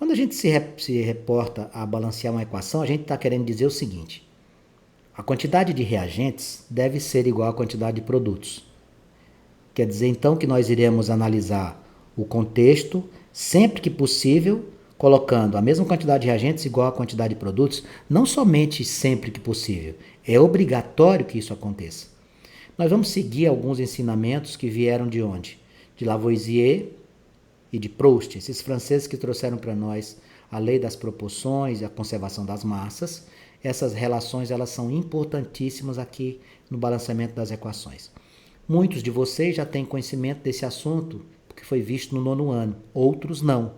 Quando a gente se reporta a balancear uma equação, a gente está querendo dizer o seguinte: a quantidade de reagentes deve ser igual à quantidade de produtos. Quer dizer, então, que nós iremos analisar o contexto, sempre que possível, colocando a mesma quantidade de reagentes igual à quantidade de produtos, não somente sempre que possível, é obrigatório que isso aconteça. Nós vamos seguir alguns ensinamentos que vieram de onde? De Lavoisier e de Proust, esses franceses que trouxeram para nós a lei das proporções e a conservação das massas. Essas relações elas são importantíssimas aqui no balanceamento das equações. Muitos de vocês já têm conhecimento desse assunto, porque foi visto no 9º ano, outros não.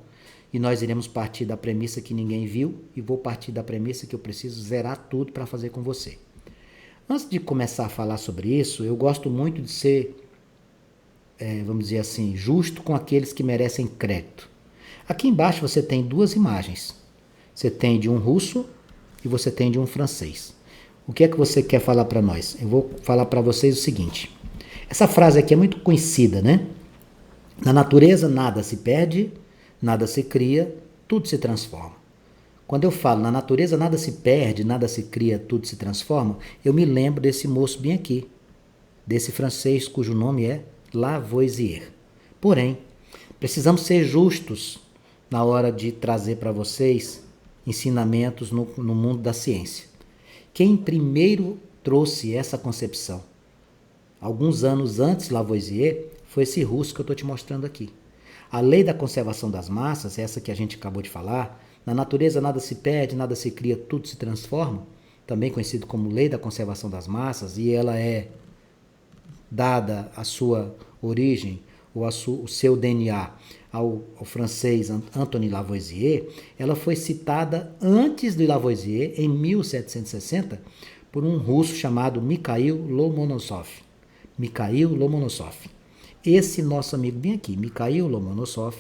E nós iremos partir da premissa que ninguém viu e vou partir da premissa que eu preciso zerar tudo para fazer com você. Antes de começar a falar sobre isso, eu gosto muito de ser, vamos dizer assim, justo com aqueles que merecem crédito. Aqui embaixo você tem duas imagens. Você tem de um russo e você tem de um francês. O que é que você quer falar para nós? Eu vou falar para vocês o seguinte. Essa frase aqui é muito conhecida, né? Na natureza nada se perde, nada se cria, tudo se transforma. Quando eu falo na natureza nada se perde, nada se cria, tudo se transforma, eu me lembro desse moço bem aqui, desse francês cujo nome é Lavoisier. Porém, precisamos ser justos na hora de trazer para vocês ensinamentos no mundo da ciência. Quem primeiro trouxe essa concepção, alguns anos antes de Lavoisier, foi esse russo que eu estou te mostrando aqui. A lei da conservação das massas, essa que a gente acabou de falar, na natureza nada se perde, nada se cria, tudo se transforma, também conhecido como lei da conservação das massas, e ela é dada a sua origem, ou o seu DNA, ao francês Antoine Lavoisier. Ela foi citada antes de Lavoisier, em 1760, por um russo chamado Mikhail Lomonosov. Mikhail Lomonosov. Esse nosso amigo bem aqui, Mikhail Lomonosov,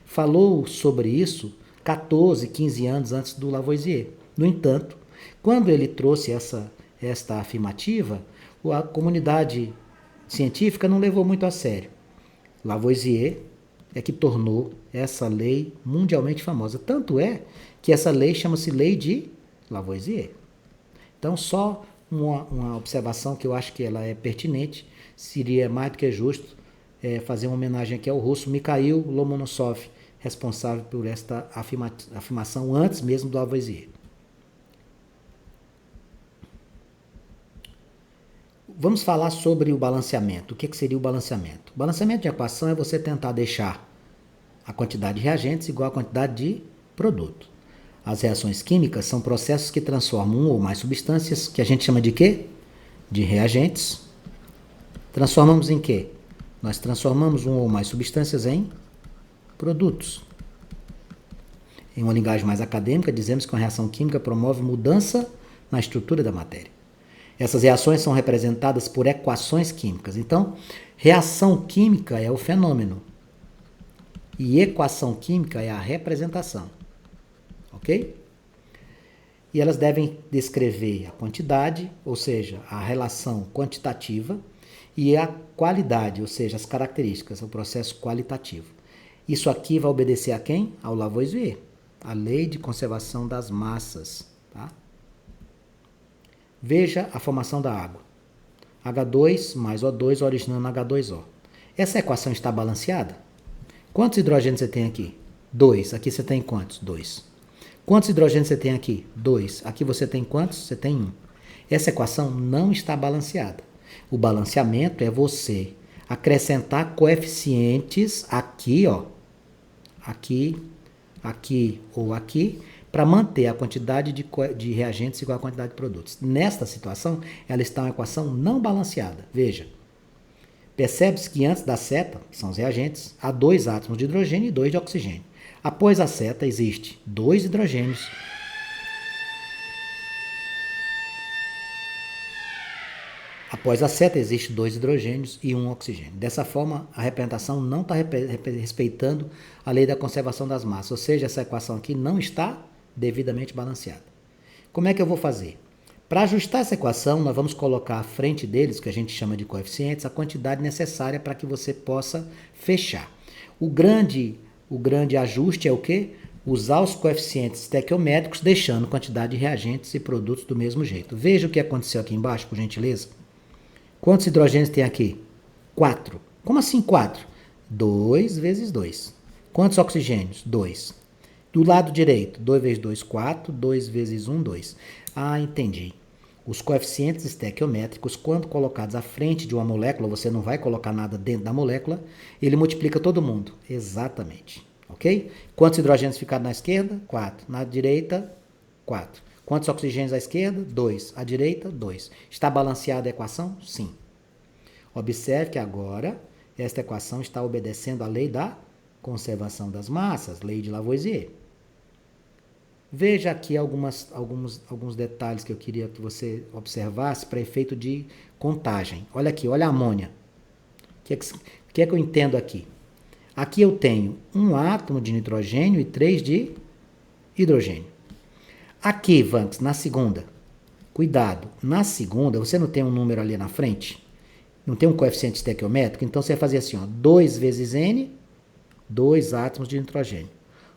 falou sobre isso 14, 15 anos antes do Lavoisier. No entanto, quando ele trouxe esta afirmativa, a comunidade científica não levou muito a sério. Lavoisier é que tornou essa lei mundialmente famosa. Tanto é que essa lei chama-se Lei de Lavoisier. Então, só uma observação que eu acho que ela é pertinente, seria mais do que justo fazer uma homenagem aqui ao russo Mikhail Lomonosov, responsável por esta afirmação antes mesmo do Lavoisier. Vamos falar sobre o balanceamento. O que seria o balanceamento? O balanceamento de equação é você tentar deixar a quantidade de reagentes igual à quantidade de produto. As reações químicas são processos que transformam uma ou mais substâncias, que a gente chama de quê? De reagentes. Transformamos em quê? Nós transformamos uma ou mais substâncias em produtos. Em uma linguagem mais acadêmica, dizemos que uma reação química promove mudança na estrutura da matéria. Essas reações são representadas por equações químicas. Então, reação química é o fenômeno e equação química é a representação. Ok? E elas devem descrever a quantidade, ou seja, a relação quantitativa, e a qualidade, ou seja, as características, o processo qualitativo. Isso aqui vai obedecer a quem? Ao Lavoisier, a lei de conservação das massas. Tá? Veja a formação da água. H2 mais O2 originando H2O. Essa equação está balanceada? Quantos hidrogênios você tem aqui? 2. Aqui você tem quantos? 2. Quantos hidrogênios você tem aqui? 2. Aqui você tem quantos? Você tem 1. Essa equação não está balanceada. O balanceamento é você acrescentar coeficientes aqui, ó, aqui, aqui ou aqui, para manter a quantidade de reagentes igual à quantidade de produtos. Nesta situação, ela está uma equação não balanceada. Veja, percebe-se que antes da seta, que são os reagentes, há 2 átomos de hidrogênio e 2 de oxigênio. Após a seta, existe 2 hidrogênios. Após a seta, existe 2 hidrogênios e 1 oxigênio. Dessa forma, a representação não está respeitando a lei da conservação das massas, ou seja, essa equação aqui não está devidamente balanceada. Como é que eu vou fazer? Para ajustar essa equação, nós vamos colocar à frente deles, que a gente chama de coeficientes, a quantidade necessária para que você possa fechar. O grande ajuste é o quê? usar os coeficientes estequiométricos, deixando quantidade de reagentes e produtos do mesmo jeito. Veja o que aconteceu aqui embaixo, por gentileza. Quantos hidrogênios tem aqui? 4. Como assim 4? 2 vezes 2. Quantos oxigênios? 2. Do lado direito, 2 vezes 2, 4. 2 vezes 1, 2. Ah, entendi. Os coeficientes estequiométricos, quando colocados à frente de uma molécula, você não vai colocar nada dentro da molécula, ele multiplica todo mundo. Exatamente. Ok? Quantos hidrogênios ficaram na esquerda? 4. Na direita, 4. Quantos oxigênios à esquerda? 2. À direita, 2. Está balanceada a equação? Sim. Observe que agora esta equação está obedecendo à lei da conservação das massas, lei de Lavoisier. Veja aqui alguns detalhes que eu queria que você observasse para efeito de contagem. Olha aqui, olha a amônia. O que é que eu entendo aqui? Aqui eu tenho um átomo de nitrogênio e 3 de hidrogênio. Aqui, Vanks, na segunda, cuidado, na segunda você não tem um número ali na frente? Não tem um coeficiente estequiométrico? Então você vai fazer assim, ó, 2 vezes N, 2 átomos de nitrogênio.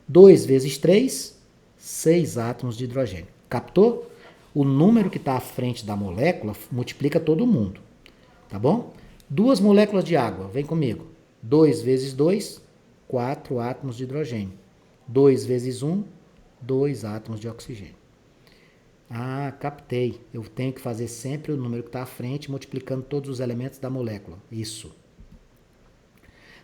2 vezes 3, 6 átomos de hidrogênio. Captou? O número que está à frente da molécula multiplica todo mundo. Tá bom? 2 moléculas de água, vem comigo. 2 vezes 2, 4 átomos de hidrogênio. 2 vezes 1, 2 átomos de oxigênio. Ah, captei. Eu tenho que fazer sempre o número que está à frente, multiplicando todos os elementos da molécula. Isso.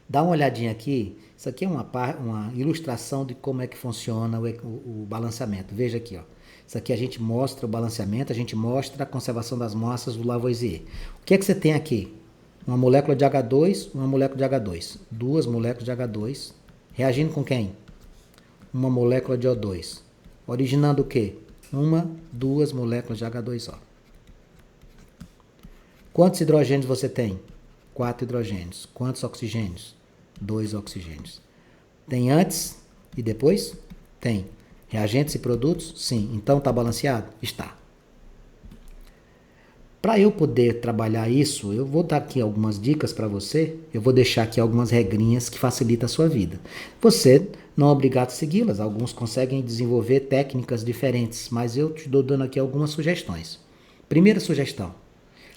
Dá uma olhadinha aqui. Isso aqui é uma ilustração de como é que funciona o balanceamento. Veja aqui, ó. Isso aqui a gente mostra o balanceamento, a gente mostra a conservação das massas do Lavoisier. O que é que você tem aqui? Uma molécula de H2, uma molécula de H2. 2 moléculas de H2. Reagindo com quem? Uma molécula de O2. Originando o quê? 2 moléculas de H2O. Quantos hidrogênios você tem? 4 hidrogênios. Quantos oxigênios? 2 oxigênios. Tem antes e depois? Tem. Reagentes e produtos? Sim. Então está balanceado? Está. Para eu poder trabalhar isso, eu vou dar aqui algumas dicas para você. Eu vou deixar aqui algumas regrinhas que facilitam a sua vida. Você não é obrigado a segui-las. Alguns conseguem desenvolver técnicas diferentes, mas eu te estou dando aqui algumas sugestões. Primeira sugestão.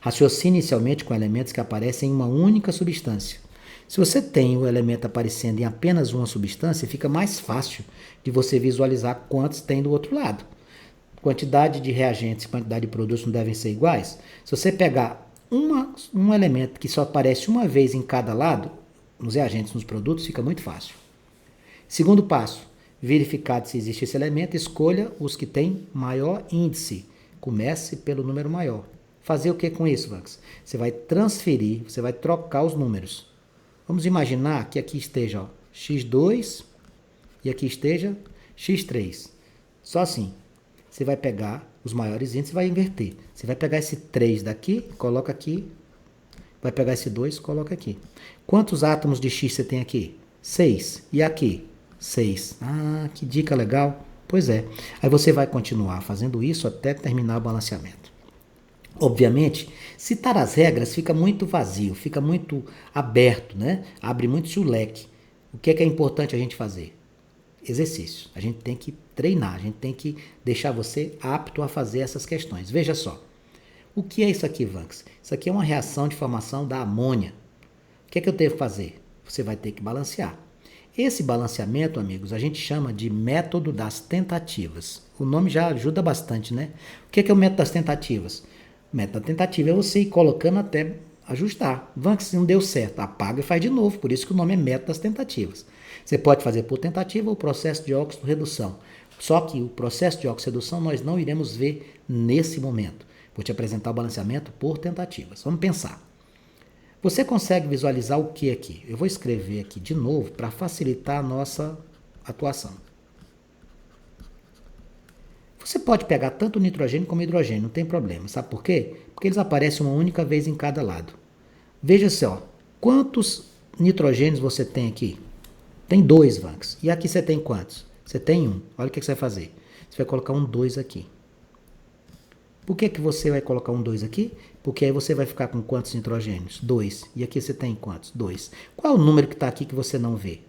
Raciocine inicialmente com elementos que aparecem em uma única substância. Se você tem o elemento aparecendo em apenas uma substância, fica mais fácil de você visualizar quantos tem do outro lado. Quantidade de reagentes e quantidade de produtos não devem ser iguais? Se você pegar um elemento que só aparece uma vez em cada lado, nos reagentes, nos produtos, fica muito fácil. Segundo passo, verificar se existe esse elemento, escolha os que têm maior índice. Comece pelo número maior. Fazer o que com isso, Vax? Você vai transferir, você vai trocar os números. Vamos imaginar que aqui esteja x2 e aqui esteja x3. Só assim. Você vai pegar os maiores índices e vai inverter. Você vai pegar esse 3 daqui, coloca aqui. Vai pegar esse 2, coloca aqui. Quantos átomos de X você tem aqui? 6. E aqui? 6. Ah, que dica legal. Pois é. Aí você vai continuar fazendo isso até terminar o balanceamento. Obviamente, citar as regras fica muito vazio, fica muito aberto, né? Abre muito o leque. O que é importante a gente fazer? Exercício. A gente tem que treinar, a gente tem que deixar você apto a fazer essas questões. Veja só. O que é isso aqui, Vanks? Isso aqui é uma reação de formação da amônia. O que é que eu tenho que fazer? Você vai ter que balancear. Esse balanceamento, amigos, a gente chama de método das tentativas. O nome já ajuda bastante, né? O que é o método das tentativas? O método da tentativa é você ir colocando até ajustar. Vanks, se não deu certo, apaga e faz de novo. Por isso que o nome é método das tentativas. Você pode fazer por tentativa ou processo de óxido-redução. Só que o processo de óxido-redução nós não iremos ver nesse momento. Vou te apresentar o balanceamento por tentativas. Vamos pensar. Você consegue visualizar o que aqui? Eu vou escrever aqui de novo para facilitar a nossa atuação. Você pode pegar tanto nitrogênio como hidrogênio, não tem problema. Sabe por quê? Porque eles aparecem uma única vez em cada lado. Veja só, quantos nitrogênios você tem aqui? Tem 2, Vanks. E aqui você tem quantos? Você tem 1. Olha o que você vai fazer. Você vai colocar um 2 aqui. Por que você vai colocar um 2 aqui? Porque aí você vai ficar com quantos nitrogênios? 2. E aqui você tem quantos? 2. Qual é o número que está aqui que você não vê?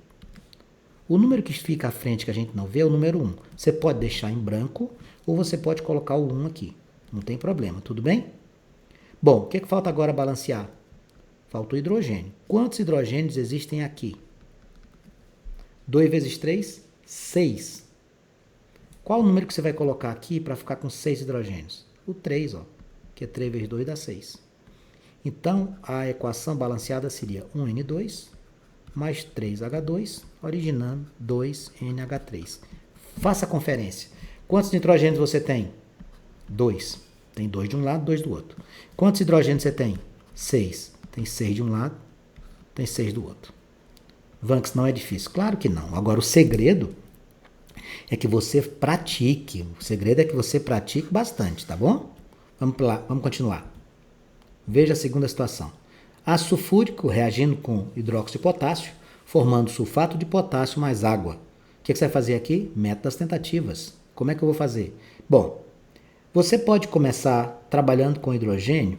O número que fica à frente que a gente não vê é o número 1. Você pode deixar em branco ou você pode colocar o 1 aqui. Não tem problema, tudo bem? Bom, o que falta agora balancear? Falta o hidrogênio. Quantos hidrogênios existem aqui? 2 vezes 3, 6. Qual o número que você vai colocar aqui para ficar com 6 hidrogênios? O 3, ó, que é 3 vezes 2 dá 6. Então, a equação balanceada seria 1N2 mais 3H2, originando 2NH3. Faça a conferência. Quantos nitrogênios você tem? 2. Tem 2 de um lado, 2 do outro. Quantos hidrogênios você tem? 6. Tem 6 de um lado, tem 6 do outro. Vanks, não é difícil? Claro que não. Agora, o segredo é que você pratique. O segredo é que você pratique bastante, tá bom? Vamos lá, vamos continuar. Veja a segunda situação. Ácido sulfúrico reagindo com hidróxido de potássio, formando sulfato de potássio mais água. O que você vai fazer aqui? Método das tentativas. Como é que eu vou fazer? Bom, você pode começar trabalhando com hidrogênio.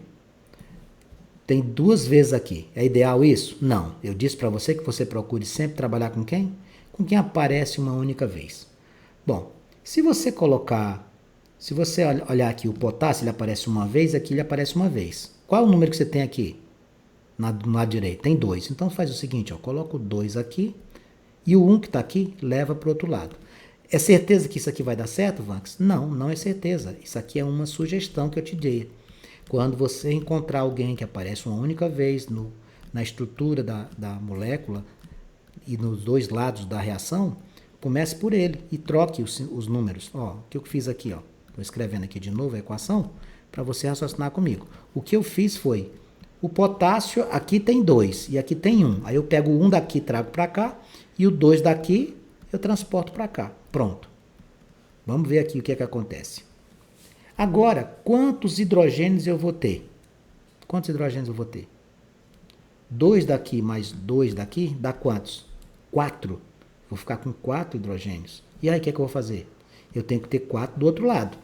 Tem 2 vezes aqui. É ideal isso? Não. Eu disse para você que você procure sempre trabalhar com quem? Com quem aparece uma única vez. Bom, se você olhar aqui o potássio, ele aparece uma vez, aqui ele aparece uma vez. Qual é o número que você tem aqui? No lado direito, tem 2. Então faz o seguinte, ó, coloca o 2 aqui e o 1 que está aqui leva para o outro lado. É certeza que isso aqui vai dar certo, Vanks? Não, não é certeza. Isso aqui é uma sugestão que eu te dei. Quando você encontrar alguém que aparece uma única vez na estrutura da molécula e nos 2 lados da reação, comece por ele e troque os números. Ó, o que eu fiz aqui, ó, estou escrevendo aqui de novo a equação para você raciocinar comigo. O que eu fiz foi, o potássio aqui tem 2 e aqui tem 1. Aí eu pego o 1 daqui e trago para cá e o 2 daqui eu transporto para cá. Pronto. Vamos ver aqui o que é que acontece. Agora, quantos hidrogênios eu vou ter? Quantos hidrogênios eu vou ter? 2 daqui mais 2 daqui dá quantos? 4. Vou ficar com 4 hidrogênios. E aí, o que é que eu vou fazer? Eu tenho que ter 4 do outro lado.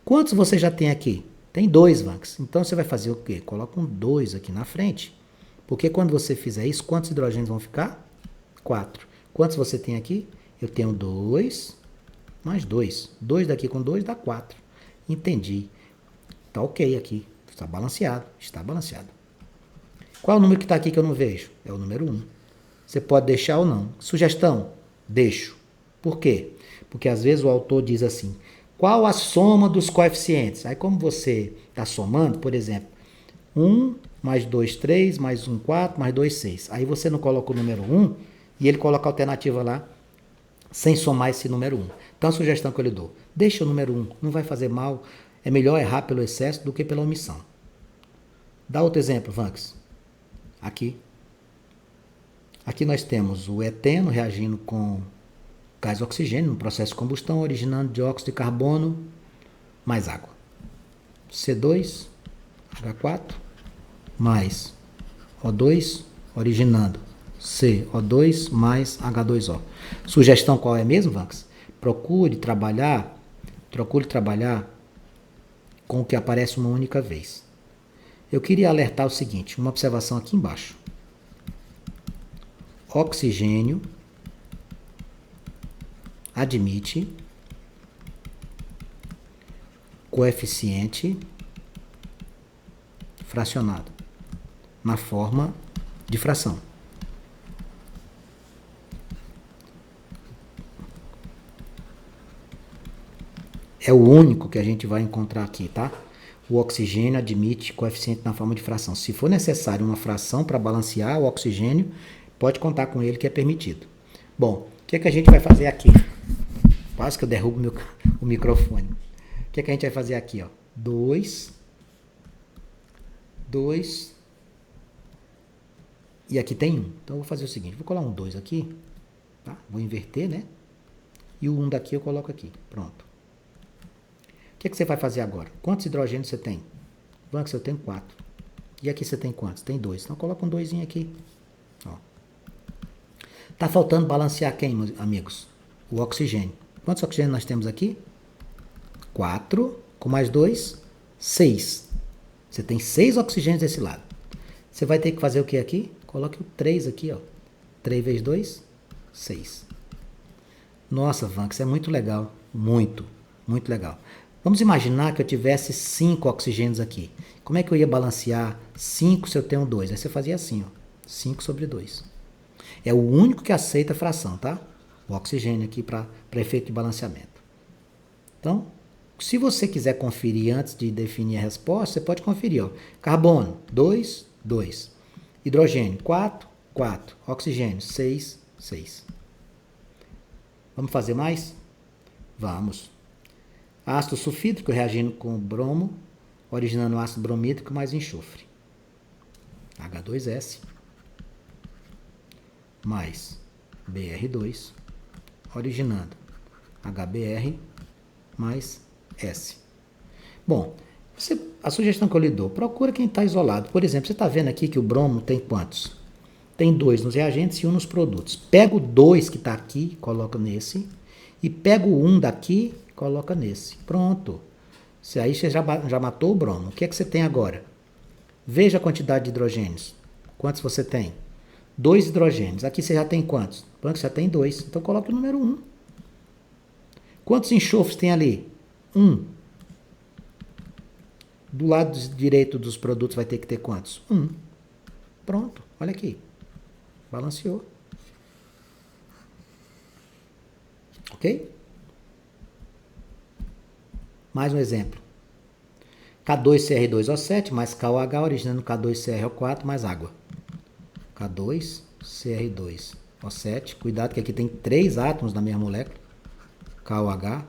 Quantos você já tem aqui? Tem 2, Vanks. Então, você vai fazer o quê? Coloca um 2 aqui na frente. Porque quando você fizer isso, quantos hidrogênios vão ficar? 4. Quantos você tem aqui? Eu tenho 2 mais 2. 2 daqui com 2 dá 4. Entendi. Está ok aqui. Está balanceado. Está balanceado. Qual é o número que está aqui que eu não vejo? É o número 1. Você pode deixar ou não. Sugestão? Deixo. Por quê? Porque às vezes o autor diz assim, qual a soma dos coeficientes? Aí como você está somando, por exemplo, 1 mais 2, 3, mais 1, 4, mais 2, 6. Aí você não coloca o número 1 e ele coloca a alternativa lá sem somar esse número 1. Então a sugestão que eu lhe dou, deixa o número 1, não vai fazer mal, é melhor errar pelo excesso do que pela omissão. Dá outro exemplo, Vanks. Aqui nós temos o eteno reagindo com gás oxigênio no processo de combustão, originando dióxido de carbono mais água. C2, H4, mais O2, originando CO2 mais H2O. Sugestão qual é mesmo, Vanks? Procure trabalhar com o que aparece uma única vez. Eu queria alertar o seguinte, uma observação aqui embaixo. Oxigênio admite coeficiente fracionado na forma de fração. É o único que a gente vai encontrar aqui, tá? O oxigênio admite coeficiente na forma de fração. Se for necessário uma fração para balancear o oxigênio, pode contar com ele que é permitido. Bom, o que é que a gente vai fazer aqui? Quase que eu derrubo o microfone. O que é que a gente vai fazer aqui? 2, e aqui tem 1. Então eu vou fazer o seguinte, vou colar um 2 aqui, tá? Vou inverter, né? E o 1 daqui eu coloco aqui. Pronto. O que é que você vai fazer agora? Quantos hidrogênios você tem? Vanks, eu tenho 4. E aqui você tem quantos? Tem 2. Então coloca um 2 aqui. Ó. Tá faltando balancear quem, amigos? O oxigênio. Quantos oxigênios nós temos aqui? 4, com mais 2, 6. Você tem 6 oxigênios desse lado. Você vai ter que fazer o que aqui? Coloque o 3 aqui, ó. 3 vezes 2, 6. Nossa, Vanx, é muito legal. Muito, muito legal. Vamos imaginar que eu tivesse 5 oxigênios aqui. Como é que eu ia balancear 5 se eu tenho 2? Aí você fazia assim, ó. 5 sobre 2. É o único que aceita a fração, tá? O oxigênio aqui para efeito de balanceamento. Então, se você quiser conferir antes de definir a resposta, você pode conferir, ó. Carbono, 2, 2. Hidrogênio, 4, 4. Oxigênio, 6, 6. Vamos fazer mais? Vamos. Ácido sulfídrico reagindo com bromo, originando ácido bromídrico mais enxofre. H2S mais Br2, originando HBr mais S. Bom, a sugestão que eu lhe dou, procura quem está isolado. Por exemplo, você está vendo aqui que o bromo tem quantos? Tem 2 nos reagentes e 1 nos produtos. Pega o 2 que está aqui, coloca nesse, e pega o 1 daqui, coloca nesse. Pronto. Aí você já matou o bromo. O que é que você tem agora? Veja a quantidade de hidrogênios. Quantos você tem? 2 hidrogênios. Aqui você já tem quantos? Você já tem 2. Então coloque o número 1. Quantos enxofres tem ali? 1. Do lado direito dos produtos vai ter que ter quantos? 1. Pronto. Olha aqui. Balanceou. Ok? Mais um exemplo. K2CR2O7 mais KOH originando K2CrO4 mais água. K2CR2O7. Cuidado que aqui tem 3 átomos na mesma molécula. KOH.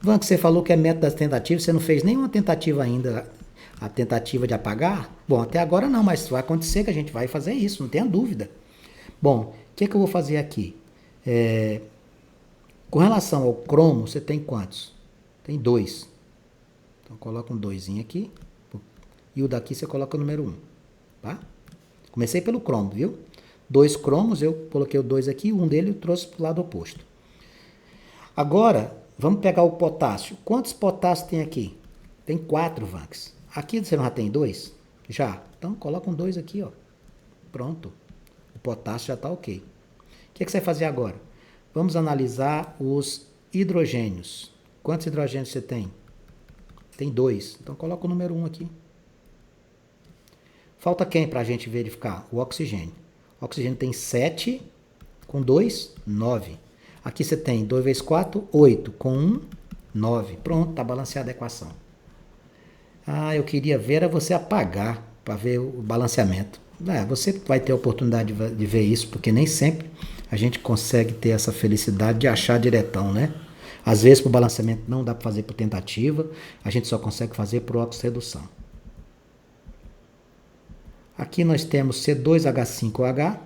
Van, que você falou que é método das tentativas, você não fez nenhuma tentativa ainda, a tentativa de apagar? Bom, até agora não, mas vai acontecer que a gente vai fazer isso, não tenha dúvida. Bom, o que eu vou fazer aqui? Com relação ao cromo, você tem quantos? Tem 2. Então coloca um 2 aqui. E o daqui você coloca o número 1. Tá? Comecei pelo cromo, viu? 2 cromos, eu coloquei o 2 aqui, um dele eu trouxe para o lado oposto. Agora, vamos pegar o potássio. Quantos potássios tem aqui? Tem 4, Vanx. Aqui você não já tem 2? Já. Então coloca um 2 aqui, ó. Pronto. O potássio já está ok. O que você vai fazer agora? Vamos analisar os hidrogênios. Quantos hidrogênios você tem? Tem 2. Então coloca o número 1 aqui. Falta quem para a gente verificar? O oxigênio. O oxigênio tem 7, com 2, 9. Aqui você tem 2 vezes 4, 8. Com 1, 9. Pronto, está balanceada a equação. Ah, eu queria ver era você apagar para ver o balanceamento. Você vai ter a oportunidade de ver isso, porque nem sempre a gente consegue ter essa felicidade de achar diretão, né? Às vezes, para o balanceamento não dá para fazer por tentativa, a gente só consegue fazer por oxirredução. Aqui nós temos C2H5OH.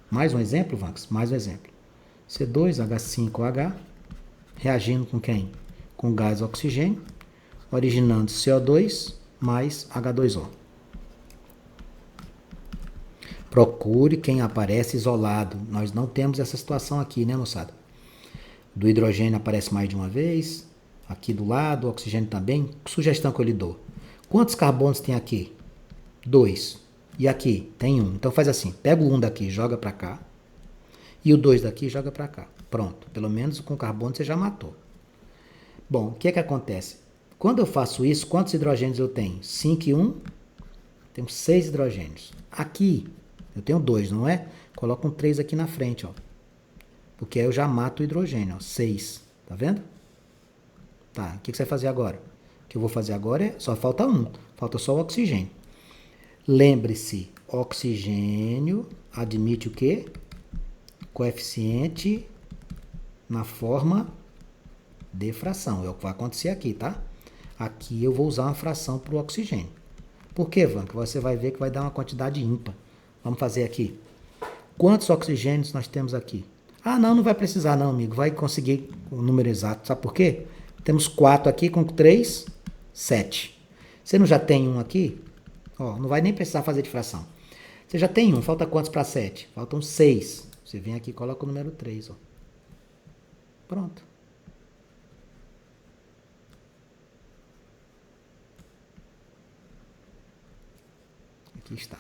Mais um exemplo, Vanx? Mais um exemplo. C2H5OH reagindo com quem? Com gás oxigênio, originando CO2 mais H2O. Procure quem aparece isolado. Nós não temos essa situação aqui, né, moçada? Do hidrogênio aparece mais de uma vez. Aqui do lado, o oxigênio também. Sugestão que eu lhe dou. Quantos carbonos tem aqui? 2. E aqui tem 1. Então faz assim, pega o 1 daqui, joga para cá. E o 2 daqui, joga para cá. Pronto. Pelo menos com carbono você já matou. Bom, o que é que acontece? Quando eu faço isso, quantos hidrogênios eu tenho? 5 e 1. Tenho 6 hidrogênios. Aqui, eu tenho 2, não é? Coloca um 3 aqui na frente, ó. Porque aí eu já mato o hidrogênio, ó. 6. Tá vendo? Tá, o que você vai fazer agora? O que eu vou fazer agora é, só falta 1. Falta só o oxigênio. Lembre-se, oxigênio admite o quê? Coeficiente na forma de fração. É o que vai acontecer aqui, tá? Aqui eu vou usar uma fração para o oxigênio. Por quê, Van? Que você vai ver que vai dar uma quantidade ímpar. Vamos fazer aqui. Quantos oxigênios nós temos aqui? Ah, não vai precisar não, amigo. Vai conseguir o número exato. Sabe por quê? Temos 4 aqui com 3, 7. Você não já tem um aqui? Ó, não vai nem precisar fazer de fração. Você já tem um. Falta quantos para 7? Faltam 6. Você vem aqui e coloca o número 3. Ó. Pronto. Aqui está.